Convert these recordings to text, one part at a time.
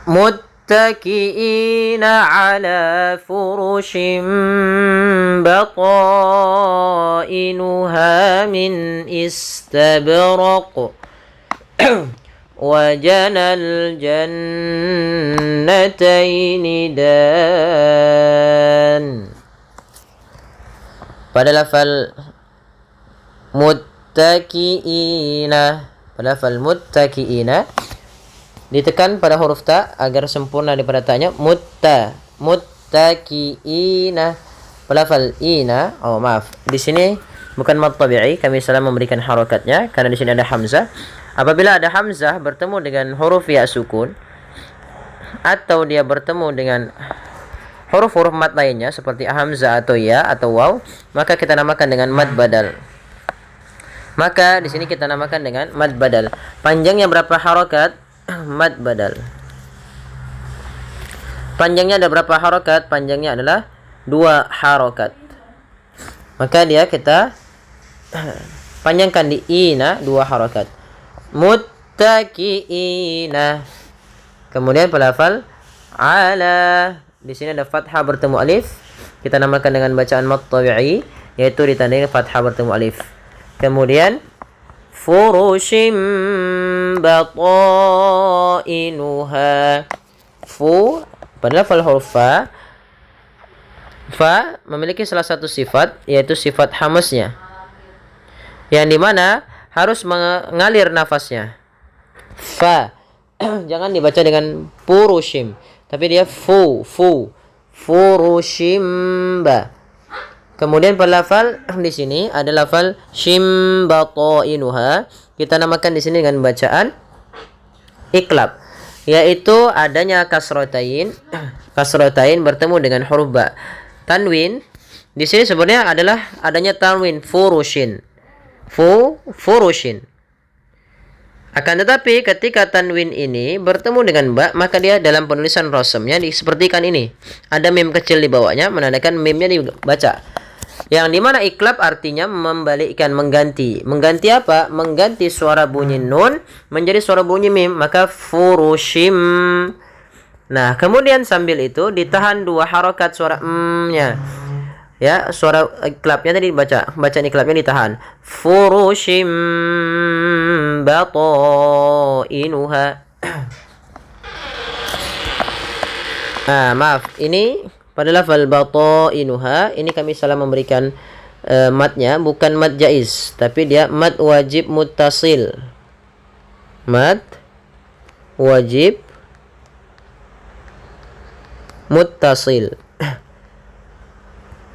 muttaki'ina ala furushin batainuha min istabraq wa janal jannataini dan. Pada lafal muttaki'ina, pada lafal muttaki'ina ditekan pada huruf ta agar sempurna daripada ta'nya. Muttaki'ina. Pada lafal ina, di sini bukan mad tabi'i, kami salah memberikan harakatnya karena di sini ada hamzah. Apabila ada hamzah bertemu dengan huruf ya sukun atau dia bertemu dengan huruf-huruf mad lainnya seperti hamzah atau ya atau waw, maka kita namakan dengan mad badal. Maka di sini kita namakan dengan mad badal. Panjangnya berapa harakat? Mad badal. Panjangnya ada berapa harakat? Panjangnya adalah 2 harakat. Maka dia kita panjangkan di ina 2 harakat. Muttaki'ina. Kemudian pada lafal ala, di sini ada fathah bertemu alif, kita namakan dengan bacaan mad tabi'i, yaitu ditandai fathah bertemu alif. Kemudian furushim batainuha. Fu pada lafal huruf fa memiliki salah satu sifat, yaitu sifat hamasnya, yang dimana harus mengalir nafasnya. Fa jangan dibaca dengan purushim, tapi dia furushimba. Kemudian pada lafal di sini ada lafal shim batainuha, kita namakan di sini dengan bacaan iklab, yaitu adanya kasrotain bertemu dengan huruf ba. Tanwin di sini sebenarnya adalah adanya tanwin furushin. Akan tetapi ketika tanwin ini bertemu dengan ba, maka dia dalam penulisan rasamnya sepertikan ini. Ada mim kecil di bawahnya menandakan mimnya dibaca. Yang dimana iklab artinya membalikkan, mengganti. Mengganti apa? Mengganti suara bunyi nun menjadi suara bunyi mim. Maka furushim. Nah, kemudian sambil itu ditahan 2 harakat suara nya. Ya, suara iklabnya tadi dibaca. Bacaan iklabnya ditahan. Furushim batainuha. Nah, maaf. Ini pada lafal batainuha, ini kami salah memberikan madnya, bukan mad jaiz, tapi dia mad wajib muttasil. Mad wajib muttasil.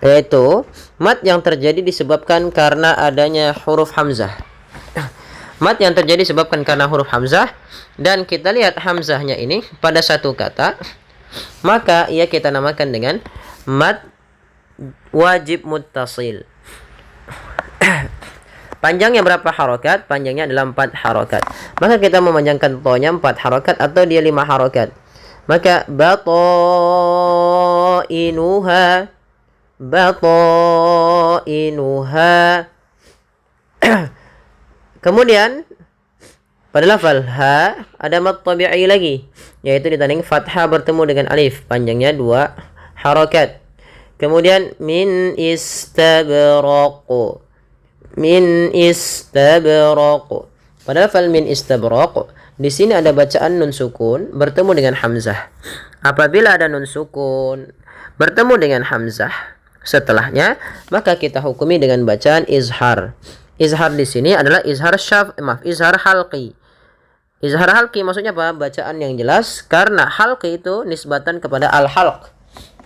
Yaitu mad yang terjadi disebabkan karena adanya huruf hamzah. Mad yang terjadi disebabkan karena huruf hamzah, dan kita lihat hamzahnya ini pada satu kata, maka ia kita namakan dengan mad wajib muttasil. Panjangnya berapa harakat? Panjangnya adalah 4 harakat. Maka kita memanjangkan to-nya 4 harakat atau dia 5 harakat. Maka batainuha. Kemudian pada lafal ha ada mad tabi'i lagi, yaitu ditanding fathah bertemu dengan alif, panjangnya 2 harakat. Kemudian min istabraq. Pada lafal min istabraq, di sini ada bacaan nun sukun bertemu dengan hamzah. Apabila ada nun sukun bertemu dengan hamzah setelahnya, maka kita hukumi dengan bacaan izhar. Izhar di sini adalah izhar izhar halqi. Izhar halqi maksudnya apa? Bacaan yang jelas, karena halqi itu nisbatan kepada al-halq,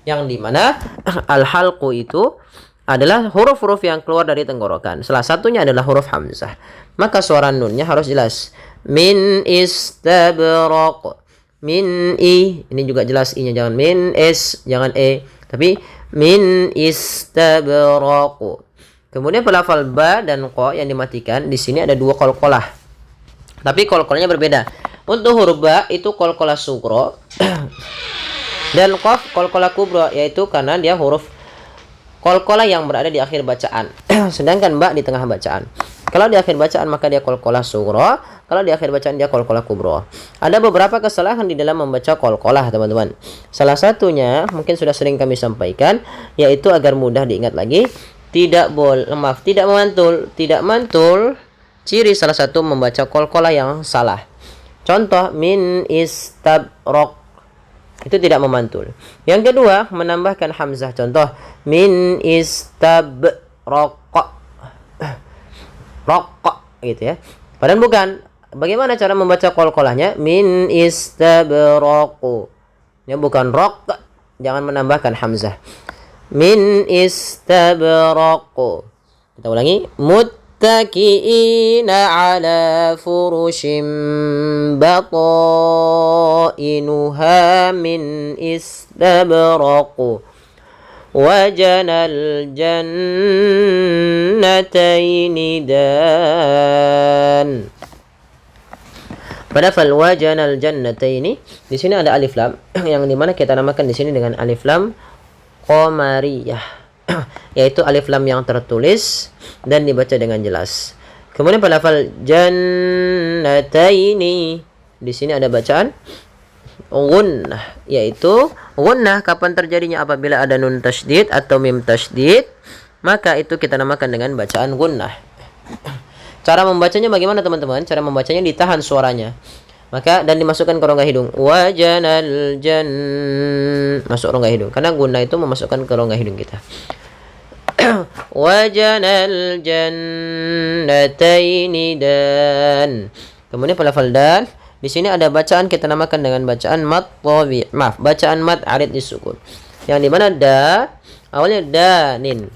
yang dimana al-halqu itu adalah huruf-huruf yang keluar dari tenggorokan. Salah satunya adalah huruf hamzah. Maka suara nunnya harus jelas. Min istabraq. Min ini juga jelas i-nya, jangan min jangan tapi min istabraq. Kemudian pelafal ba dan qa yang dimatikan, di sini ada 2 qalqalah. Tapi qalqalahnya berbeda. Untuk huruf ba itu qalqalah sughra dan qaf qalqalah kubra, yaitu karena dia huruf qalqalah yang berada di akhir bacaan. Sedangkan ba di tengah bacaan. Kalau di akhir bacaan maka dia qalqalah sughra, Kalau di akhir bacaan dia qalqalah kubra. Ada beberapa kesalahan di dalam membaca qalqalah, teman-teman. Salah satunya mungkin sudah sering kami sampaikan, yaitu agar mudah diingat lagi, tidak memantul. Tidak mantul ciri salah satu membaca qalqalah yang salah. Contoh min istabraq, itu tidak memantul. Yang kedua, menambahkan hamzah. Contoh min istabraq, raq gitu ya. Padahal bukan. Bagaimana cara membaca qalqalahnya? Min istabraqu. Ya, bukan raq, jangan menambahkan hamzah. Min istabraqu. Kita ulangi. Muttaki'ina ala furushim batainuha min istabraqu. Wajanal jannataini dan. Pada fal wajanal jannataini, di sini ada alif lam yang dimana kita namakan di sini dengan alif lam qamariyah, yaitu alif lam yang tertulis dan dibaca dengan jelas. Kemudian pada fal jannataini, di sini ada bacaan gunnah, yaitu gunnah kapan terjadinya? Apabila ada nun tasydid atau mim tasydid, maka itu kita namakan dengan bacaan gunnah. Cara membacanya bagaimana, teman-teman? Cara membacanya ditahan suaranya, maka dan dimasukkan ke rongga hidung. Wajanal jan, masuk rongga hidung, karena gunnah itu memasukkan ke rongga hidung kita. Wajanal jannataini dan. Kemudian pada lafal dal, di sini ada bacaan kita namakan dengan bacaan mad tabi'. Bacaan mad arid disukun. Yang di mana da awalnya danin.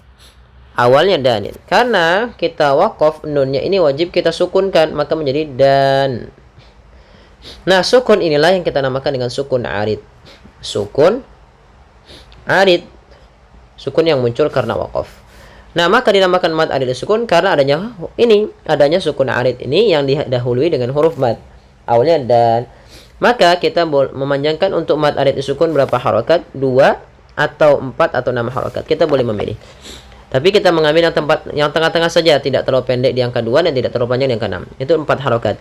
Awalnya danin. Karena kita waqaf, nunnya ini wajib kita sukunkan, maka menjadi dan. Nah, sukun inilah yang kita namakan dengan sukun arid. Sukun arid. Sukun yang muncul karena waqaf. Nah, maka dinamakan mad arid disukun karena adanya sukun arid ini yang didahului dengan huruf mad. Awalnya dan. Maka kita memanjangkan untuk mad arid disukun berapa harokat? 2 atau 4 atau 6 harokat. Kita boleh memilih. Tapi kita mengambil yang tengah-tengah saja, tidak terlalu pendek di angka 2 dan tidak terlalu panjang di angka 6. Itu 4 harokat.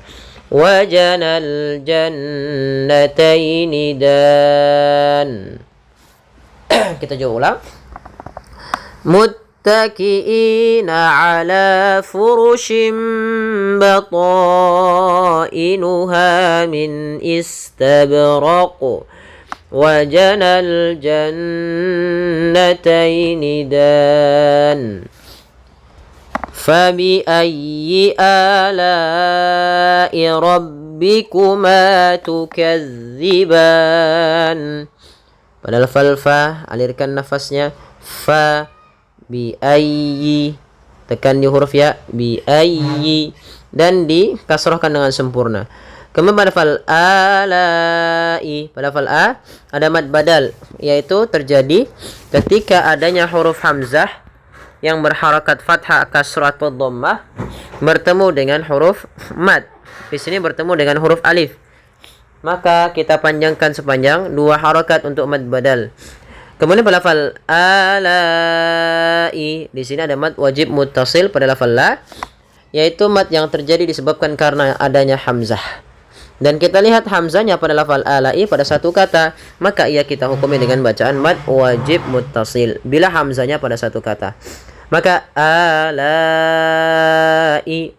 Wajanal jannataini dan. Kita coba ulang. Muttaki'ina ala furushim batainuha min istabraq. Wajanal jannataini dan. Fabi ayyi ala'i rabbikuma tukadziban. Pada lafal fa, alirkan nafasnya. Fa bi ayyi, tekan di huruf ya, bi ayyi, dan dikasrahkan dengan sempurna. Kemudian pada fal alai, pada fal a ada mad badal, yaitu terjadi ketika adanya huruf hamzah yang berharakat fathah, kasrah atau dhammah bertemu dengan huruf mad. Di sini bertemu dengan huruf alif. Maka kita panjangkan sepanjang 2 harakat untuk mad badal. Kemudian pada lafal alai, di sini ada mad wajib muttasil pada lafal la, yaitu mad yang terjadi disebabkan karena adanya hamzah. Dan kita lihat hamzahnya pada lafal alai pada satu kata, maka ia kita hukumi dengan bacaan mad wajib muttasil bila hamzahnya pada satu kata. Maka alai,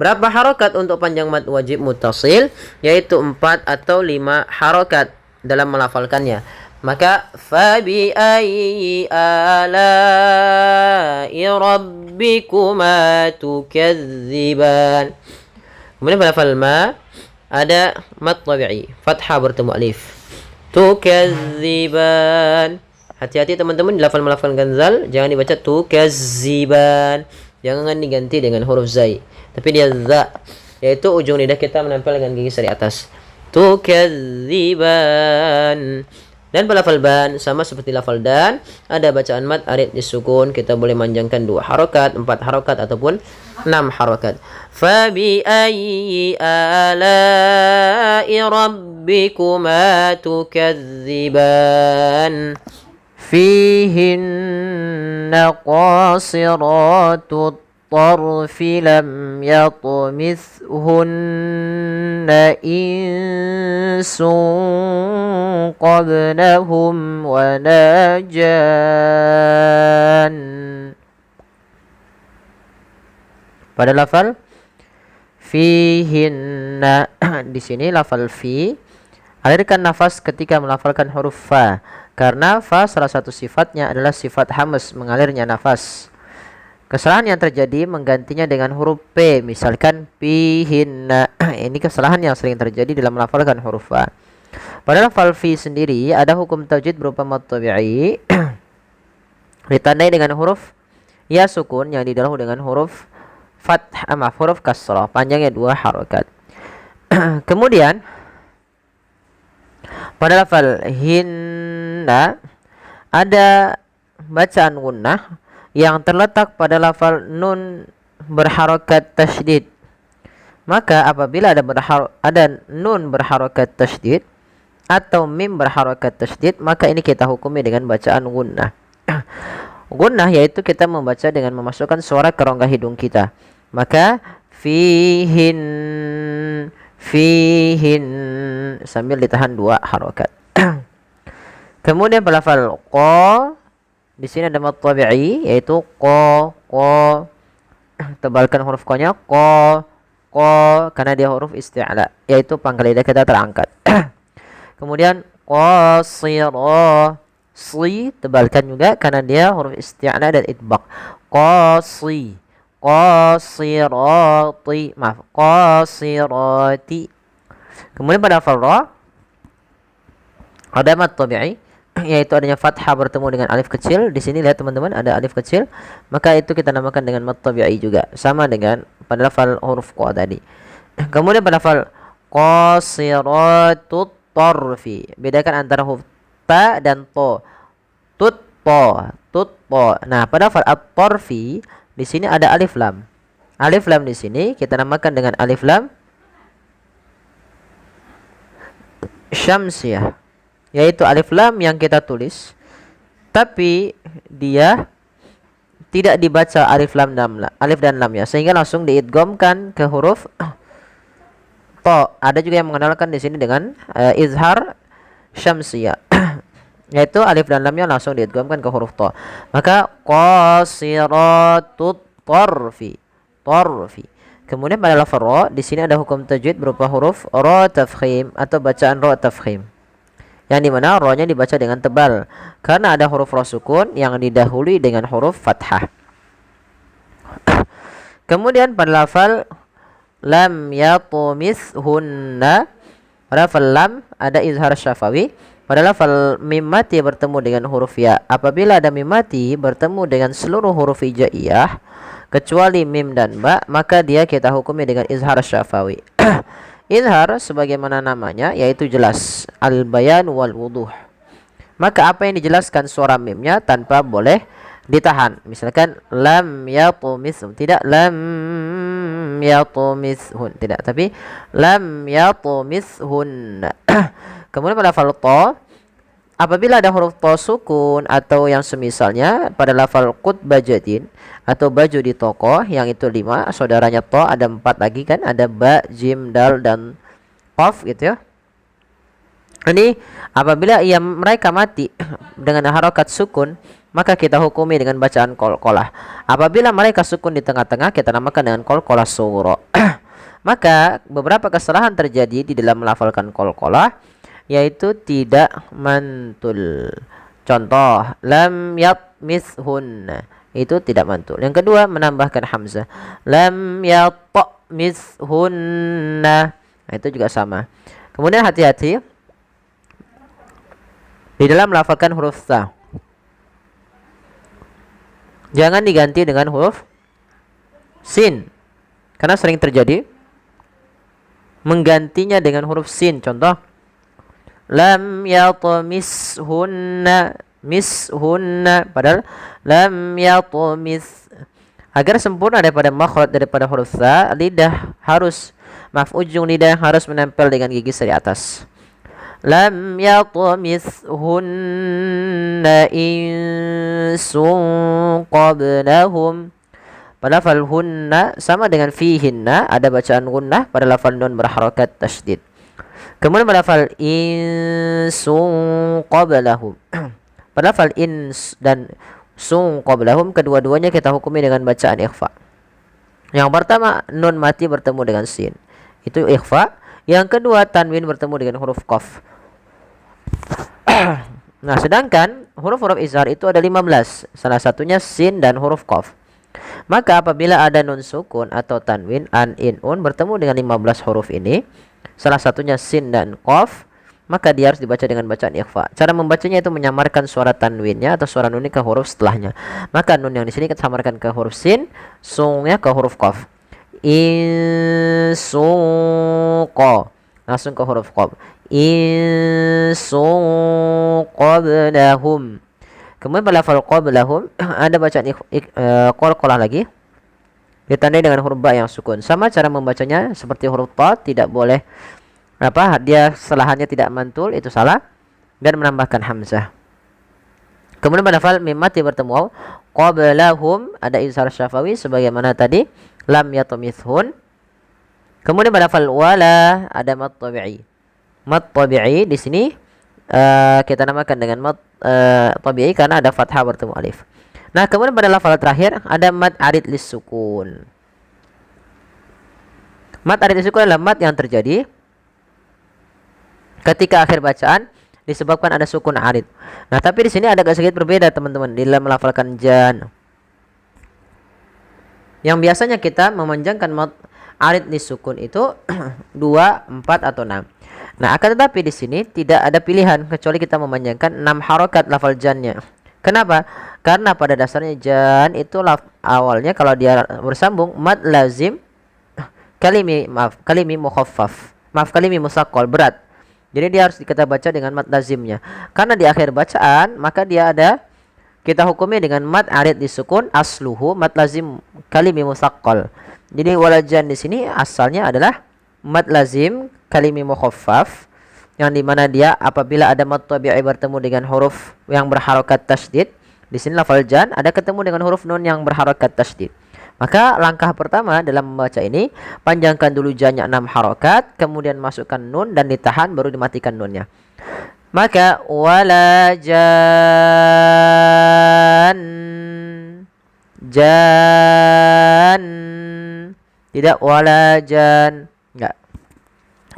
berapa harokat untuk panjang mad wajib muttasil? Yaitu 4 atau 5 harokat dalam melafalkannya. Maka fabi ayyi alai rabbikuma tukadziban. Kemudian pada lafal ma ada mad tabi'i, fathah bertemu alif. Tukadziban. Hati-hati teman-teman di lafal ganzal, jangan dibaca tukadziban. Jangan diganti dengan huruf zai, tapi dia za, yaitu ujung lidah kita menempel dengan gigi seri atas. Tukadziban. Dan pada lafal ban sama seperti lafal dan, ada bacaan mad arid disukun, kita boleh manjangkan 2 harokat, 4 harokat ataupun 6 harokat. Fabi ayyi ala'i rabbikuma tukadziban. Fihinna qasiratut الطرف لم يطمثهن إنس قبلهم ولا جان. Pada lafal fihinna di sini lafal fi, alirkan nafas ketika melafalkan huruf fa, karena fa salah satu sifatnya adalah sifat hamas, mengalirnya nafas. Kesalahan yang terjadi menggantinya dengan huruf p, misalkan fihinna. Ini kesalahan yang sering terjadi dalam melafalkan huruf fa. Pada lafal fi sendiri ada hukum tajwid berupa mad tabi'i ditandai dengan huruf ya sukun yang didahului dengan huruf huruf kasrah, panjangnya 2 harokat. Kemudian pada lafal hinna ada bacaan gunnah yang terletak pada lafal nun berharokat tasydid. Maka apabila ada nun berharokat tasydid atau mim berharokat tasydid, maka ini kita hukumi dengan bacaan gunnah. Gunnah yaitu kita membaca dengan memasukkan suara ke rongga hidung kita. Maka fihin sambil ditahan 2 harokat. Kemudian pada lafal qa, di sini ada mad tabi'i yaitu qa. Tebalkan huruf qa-nya qa karena dia huruf isti'la, yaitu pangkal lidah kita terangkat. Kemudian qasira, si tebalkan juga karena dia huruf isti'la dan itbaq. Qasirati. Kemudian pada lafal ra ada mad tabi'i yaitu adanya fathah bertemu dengan alif kecil. Di sini lihat teman-teman ada alif kecil, maka itu kita namakan dengan mad tabi'i juga, sama dengan pada lafal huruf qa tadi. Kemudian pada lafal qasiratut tarfi, bedakan antara huruf ta dan to. Tut to. Nah, pada lafal at-tarfi di sini ada alif lam. Alif lam di sini kita namakan dengan alif lam syamsiyah, yaitu alif lam yang kita tulis tapi dia tidak dibaca alif dan lamnya, sehingga langsung diidghamkan ke huruf to. Ada juga yang mengenalkan di sini dengan izhar syamsiyah, yaitu alif dan lamnya langsung diidghamkan ke huruf to. Maka qasiratut tarfi. Kemudian pada lafaz ra di sini ada hukum tajwid berupa huruf ra tafkhim atau bacaan ra tafkhim, yang dimana ra-nya dibaca dengan tebal karena ada huruf ra sukun yang didahului dengan huruf fathah. Kemudian pada lafal lam yatumishunna, pada lafal lam ada izhar syafawi. Pada lafal mim mati bertemu dengan huruf ya. Apabila ada mim mati bertemu dengan seluruh huruf hijaiyah kecuali mim dan ba, maka dia kita hukumi dengan izhar syafawi. Izhar sebagaimana namanya yaitu jelas, al-bayan wal wuduh. Maka apa yang dijelaskan suara mimnya tanpa boleh ditahan. Misalkan lam yatumishun, tidak lam yatumishun, tidak, tapi lam yatumishun. Kemudian pada lafal ta, apabila ada huruf ta sukun atau yang semisalnya pada lafal qutbajatin atau baju di toko, yang itu 5, saudaranya ta ada 4 lagi kan, ada ba, jim, dal dan qaf gitu ya. Ini apabila mereka mati dengan harokat sukun, maka kita hukumi dengan bacaan qalqalah. Apabila mereka sukun di tengah-tengah, kita namakan dengan qalqalah sughra. Maka beberapa kesalahan terjadi di dalam melafalkan qalqalah, yaitu tidak mantul. Contoh lam yatmishun, itu tidak mantul. Yang kedua menambahkan hamzah, lam yatmishunna, nah, itu juga sama. Kemudian hati-hati di dalam melafalkan huruf ta, jangan diganti dengan huruf sin, karena sering terjadi menggantinya dengan huruf sin. Contoh lam yatmishunna, mishunna, padahal lam yatmis. Agar sempurna daripada makhraj daripada huruf ta, lidah harus ujung lidah harus menempel dengan gigi seri atas. Lam yatmishunna insun qablahum. Pada lafal hunna sama dengan fihinna ada bacaan gunnah pada lafal nun berharokat tasydid. Kemudian pada lafal insun qablahum. Pada lafal ins dan sun qablahum kedua-duanya kita hukumi dengan bacaan ikhfa. Yang pertama nun mati bertemu dengan sin. Itu ikhfa. Yang kedua tanwin bertemu dengan huruf qaf. Nah, sedangkan huruf-huruf izhar itu ada 15. Salah satunya sin dan huruf qaf. Maka apabila ada nun sukun atau tanwin an, in, un bertemu dengan 15 huruf ini, salah satunya sin dan qaf, maka dia harus dibaca dengan bacaan ikhfa. Cara membacanya itu menyamarkan suara tanwinnya atau suara nunnya ke huruf setelahnya. Maka nun yang di sini kita samarkan ke huruf sin, sungnya ke huruf qaf. Insuqa langsung ke huruf qaf. Insuqablahum. Kemudian pada lafal qablahum ada bacaan qalqalah lagi ditandai dengan huruf ba yang sukun. Sama cara membacanya seperti huruf ta, tidak boleh dia selahannya tidak mantul, itu salah, dan menambahkan hamzah. Kemudian pada lafal mim mati bertemu waw, qablahum ada izhar syafawi sebagaimana tadi lam yatumithun. Kemudian pada lafal wala ada mad tabi'i. Mad tabi'i di sini kita namakan dengan mad tabi'i karena ada fathah bertemu alif. Nah, kemudian pada lafal terakhir ada mad arid lis sukun. Mad arid lis sukun adalah mad yang terjadi ketika akhir bacaan disebabkan ada sukun arid. Nah, tapi di sini ada agak sedikit berbeda teman-teman dalam melafalkan jan. Yang biasanya kita memanjangkan mad arid lis sukun itu 2, 4 atau 6. Nah, akan tetapi di sini tidak ada pilihan kecuali kita memanjangkan 6 harokat lafal jannya. Kenapa? Karena pada dasarnya jan itu awalnya kalau dia bersambung mad lazim kalimi mukhaffaf. Kalimi musaqqal berat. Jadi dia harus kita baca dengan mad lazimnya. Karena di akhir bacaan maka dia ada kita hukumi dengan mad arid disukun asluhu mad lazim kalimi musaqqal. Jadi walajan di sini asalnya adalah mad lazim kalimi mukhaffaf yang dimana dia apabila ada mad tabi'i bertemu dengan huruf yang berharokat tasydid. Di sini lafal jan ada ketemu dengan huruf nun yang berharokat tasydid. Maka langkah pertama dalam membaca ini panjangkan dulu jannya 6 harokat, kemudian masukkan nun dan ditahan baru dimatikan nunnya. Maka wala jan tidak wala jan enggak.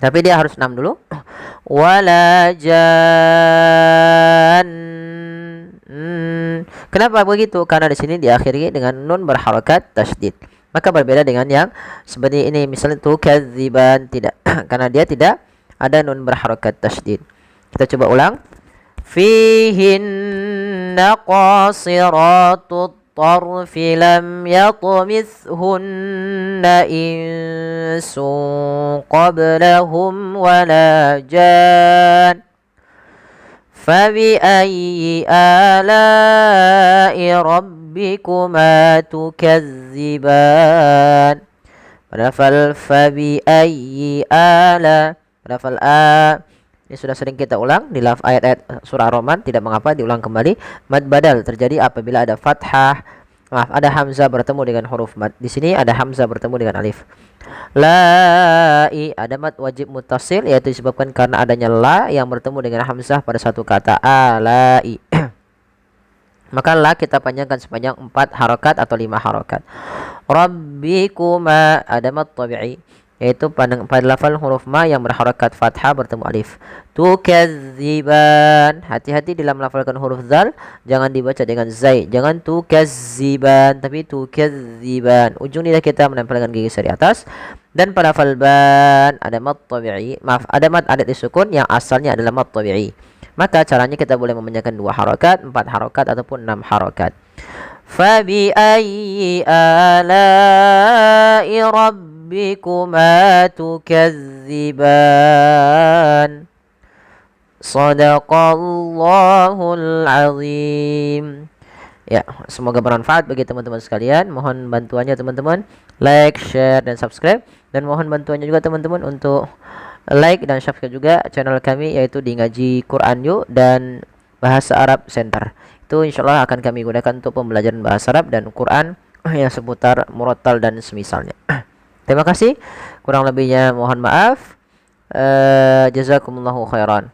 Tapi dia harus 6 dulu. Wala jan. Kenapa begitu? Karena di sini diakhiri dengan nun berharokat tasydid. Maka berbeda dengan yang seperti ini, misalnya tukadziban tidak, karena dia tidak ada nun berharokat tasydid. Kita coba ulang. Fihinna qasiratut tarfi lam yatumithunna insun qablahum wala jan. فبأي آلاء ربكما تكذبان. Pada فبأي آلاء pada ini sudah sering kita ulang di ayat-ayat surah Ar-Rahman, tidak mengapa diulang kembali. Mad badal terjadi apabila ada fathah, ada hamzah bertemu dengan huruf mad. Di sini ada hamzah bertemu dengan alif. La'i ada mad wajib muttasil, yaitu disebabkan karena adanya la yang bertemu dengan hamzah pada satu kata alai. Maka la kita panjangkan sepanjang 4 harokat atau 5 harokat. Rabbikuma ada mad tabi'i, yaitu pada lafal huruf ma yang berharokat fathah bertemu alif. Tukadziban, hati-hati dalam melafalkan huruf zal, jangan dibaca dengan zai, jangan tukadziban tapi tukadziban. Ujung lidah kita menempelkan gigi di atas. Dan pada lafal ban ada mad tabi'i, ada mad arid disukun yang asalnya adalah mad tabi'i. Maka caranya kita boleh memanjangkan 2 harokat, 4 harokat ataupun 6 harokat. Fabi ayyi ala'i rabbikuma tukadziban. Shadaqallahul azim. Ya, semoga bermanfaat bagi teman-teman sekalian. Mohon bantuannya teman-teman, like, share, dan subscribe. Dan mohon bantuannya juga teman-teman untuk like dan subscribe juga channel kami, yaitu di Ngaji Quran Yuk dan Bahasa Arab Center. Itu insya Allah akan kami gunakan untuk pembelajaran bahasa Arab dan Quran yang seputar murattal dan semisalnya. Terima kasih. Kurang lebihnya mohon maaf. Jazakumullahu khairan.